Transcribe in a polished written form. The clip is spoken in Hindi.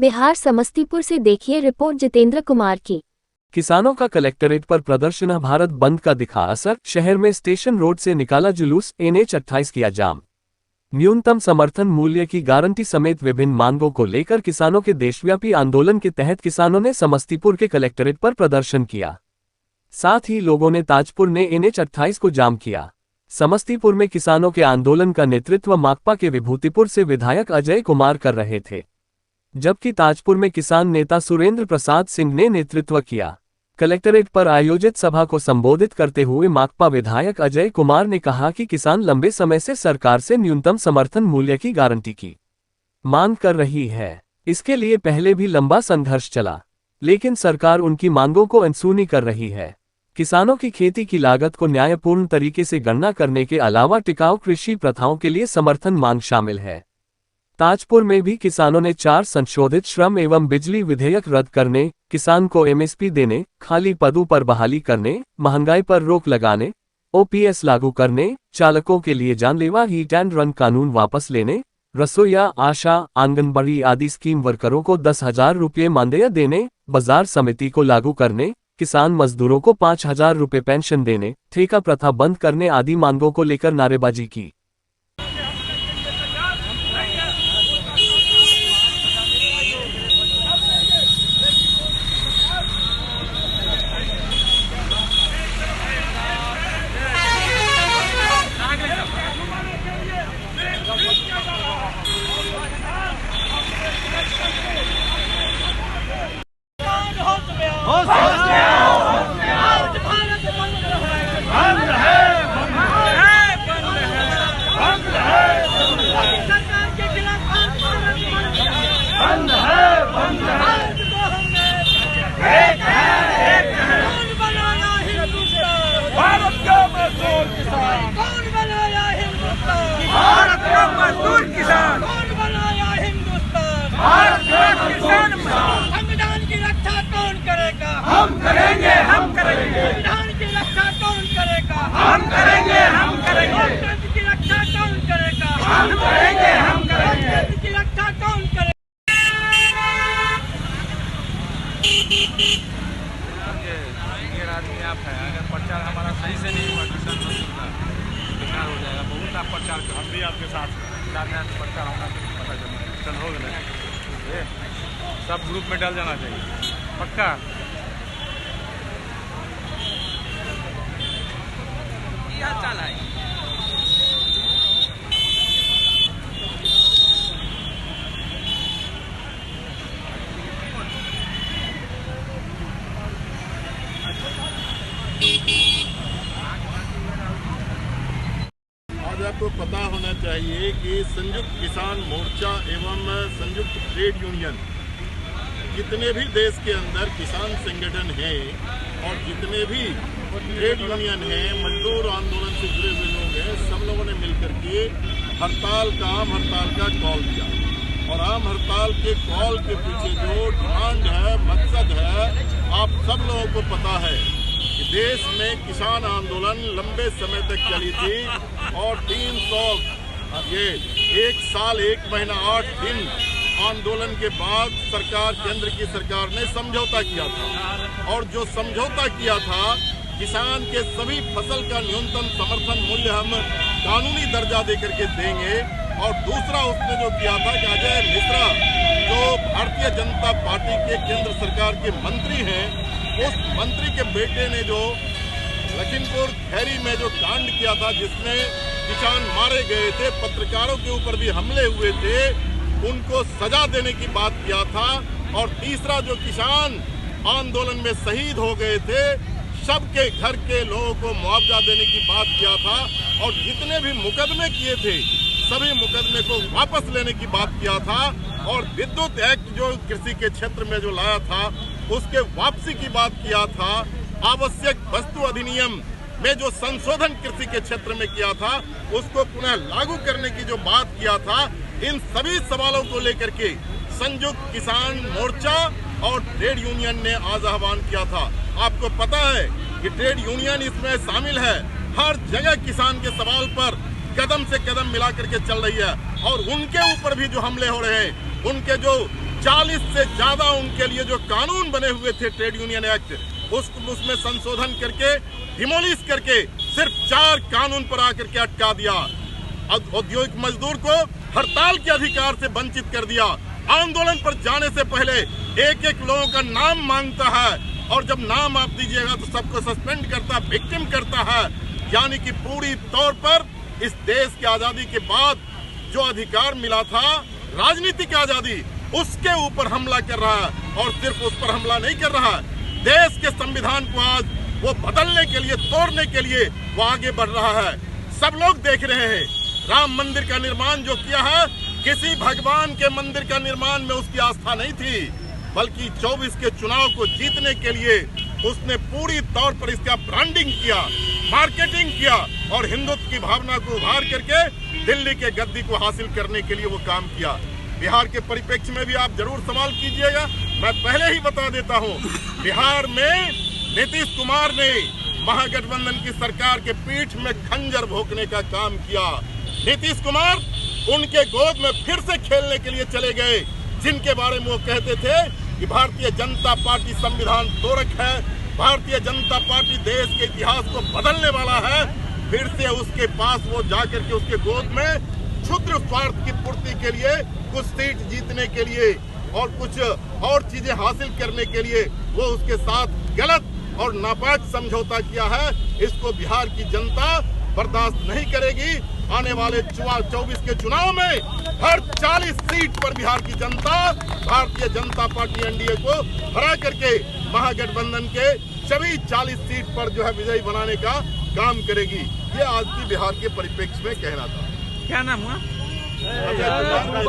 बिहार समस्तीपुर से देखिए रिपोर्ट जितेंद्र कुमार की। किसानों का कलेक्टरेट पर प्रदर्शन, भारत बंद का दिखा असर। शहर में स्टेशन रोड से निकाला जुलूस, NH 28 किया जाम। न्यूनतम समर्थन मूल्य की गारंटी समेत विभिन्न मांगों को लेकर किसानों के देशव्यापी आंदोलन के तहत किसानों ने समस्तीपुर के कलेक्टरेट पर प्रदर्शन किया। साथ ही लोगों ने ताजपुर ने NH 28 को जाम किया। समस्तीपुर में किसानों के आंदोलन का नेतृत्व माकपा के विभूतिपुर से विधायक अजय कुमार कर रहे थे, जबकि ताजपुर में किसान नेता सुरेंद्र प्रसाद सिंह ने नेतृत्व किया। कलेक्टरेट पर आयोजित सभा को संबोधित करते हुए माकपा विधायक अजय कुमार ने कहा कि किसान लंबे समय से सरकार से न्यूनतम समर्थन मूल्य की गारंटी की मांग कर रही है। इसके लिए पहले भी लंबा संघर्ष चला, लेकिन सरकार उनकी मांगों को अनसुनी कर रही है। किसानों की खेती की लागत को न्यायपूर्ण तरीके से गणना करने के अलावा टिकाऊ कृषि प्रथाओं के लिए समर्थन मांग शामिल है। ताजपुर में भी किसानों ने 4 संशोधित श्रम एवं बिजली विधेयक रद्द करने, किसान को MSP देने, खाली पदों पर बहाली करने, महंगाई पर रोक लगाने, OPS लागू करने, चालकों के लिए जानलेवा हिट एंड रन कानून वापस लेने, रसोईया, आशा, आंगनबाड़ी आदि स्कीम वर्करों को 10,000 रुपये मानदेय देने, बाजार समिति को लागू करने, किसान मजदूरों को 5,000 रुपये पेंशन देने, ठेका प्रथा बंद करने आदि मांगों को लेकर नारेबाजी की। संविधान की रक्षा कौन करेगा? हम करेंगे, हम करेंगे। संविधान की रक्षा कौन करेगा? हम करेंगे, हम करेंगे। लोकतंत्र की रक्षा कौन करेगा? हम करेंगे, हम करेंगे। लोकतंत्र की रक्षा कौन करेगा? ये आदमी आप है, अगर प्रचार हमारा सही से नहीं हुआ किसान मजदूर का बेकार हो जाएगा। बहुत आप प्रचार, हम भी आपके साथ प्रचार होना पता चल हो गया, सब ग्रुप में डाल जाना चाहिए पक्का। क्या चाल है? आज आपको पता होना चाहिए कि संयुक्त किसान मोर्चा एवं संयुक्त ट्रेड यूनियन, जितने भी देश के अंदर किसान संगठन हैं और जितने भी ट्रेड यूनियन हैं, मजदूर आंदोलन से जुड़े हुए लोग हैं, सब लोगों ने मिलकर के आम हड़ताल का कॉल दिया। और आम हड़ताल के कॉल के पीछे जो डिमांड है, मकसद है, आप सब लोगों को पता है कि देश में किसान आंदोलन लंबे समय तक चली थी और 1 साल 1 महीना 8 दिन आंदोलन के बाद सरकार, केंद्र की सरकार ने समझौता किया था। और जो समझौता किया था, किसान के सभी फसल का न्यूनतम समर्थन मूल्य हम कानूनी दर्जा देकर के देंगे। और दूसरा उसने जो किया था कि अजय मिश्रा, जो भारतीय जनता पार्टी के केंद्र सरकार के मंत्री हैं, उस मंत्री के बेटे ने जो लखीमपुर खैरी में जो कांड किया था, जिसमें किसान मारे गए थे, पत्रकारों के ऊपर भी हमले हुए थे, उनको सजा देने की बात किया था। और तीसरा, जो किसान आंदोलन में शहीद हो गए थे, सबके घर के लोगों को मुआवजा देने की बात किया था। और जितने भी मुकदमे किए थे, सभी मुकदमे को वापस लेने की बात किया था। और विद्युत एक्ट जो कृषि के क्षेत्र में जो लाया था, उसके वापसी की बात किया था। आवश्यक वस्तु अधिनियम में जो संशोधन कृषि के क्षेत्र में किया था, उसको पुनः लागू करने की जो बात किया था, इन सभी सवालों को लेकर के संयुक्त किसान मोर्चा और ट्रेड यूनियन ने आज आह्वान किया था। आपको पता है कि ट्रेड यूनियन इसमें शामिल है। हर जगह किसान के सवाल पर कदम से कदम मिला करके चल रही है। और उनके ऊपर भी जो हमले हो रहे हैं, उनके जो 40 से ज्यादा उनके लिए जो कानून बने हुए थे ट्रेड यूनियन एक्ट, उसमें संशोधन करके डिमोलिश करके सिर्फ 4 कानून पर आकर के अटका दिया। औद्योगिक मजदूर को हड़ताल के अधिकार से वंचित कर दिया। आंदोलन पर जाने से पहले एक एक लोगों का नाम मांगता है और जब नाम आप दीजिएगा तो सबको सस्पेंड करता, विक्टिम करता है। यानी कि पूरी तौर पर इस देश की आजादी के बाद जो अधिकार मिला था, राजनीतिक आजादी, उसके ऊपर हमला कर रहा है। और सिर्फ उस पर हमला नहीं कर रहा है, देश के संविधान को आज वो बदलने के लिए, तोड़ने के लिए वो आगे बढ़ रहा है। सब लोग देख रहे हैं राम मंदिर का निर्माण जो किया है, किसी भगवान के मंदिर का निर्माण में उसकी आस्था नहीं थी, बल्कि 24 के चुनाव को जीतने के लिए उसने पूरी तौर पर इसका ब्रांडिंग किया, मार्केटिंग किया और हिंदुत्व की भावना को उभार करके दिल्ली के गद्दी को हासिल करने के लिए वो काम किया। बिहार के परिप्रेक्ष्य में भी आप जरूर सवाल कीजिएगा। मैं पहले ही बता देता हूँ, बिहार में नीतीश कुमार ने महागठबंधन की सरकार के पीठ में खंजर भोंकने का काम किया। नीतीश कुमार उनके गोद में फिर से खेलने के लिए चले गए, जिनके बारे में वो कहते थे कि भारतीय जनता पार्टी संविधान तोड़क है, भारतीय जनता पार्टी देश के इतिहास को बदलने वाला है। फिर से उसके पास वो जाकर के उसके गोद में क्षुद्र स्वार्थ की पूर्ति के लिए, कुछ सीट जीतने के लिए और कुछ और चीजें हासिल करने के लिए वो उसके साथ गलत और नापाक समझौता किया है। इसको बिहार की जनता बर्दाश्त नहीं करेगी। आने वाले 24 के चुनाव में हर 40 सीट पर बिहार की जनता भारतीय जनता पार्टी एनडीए को हरा करके महागठबंधन के सभी 40 सीट पर जो है विजयी बनाने का काम करेगी। ये आज की बिहार के परिप्रेक्ष्य में कहना था। क्या नाम हुआ? अजय कुमार।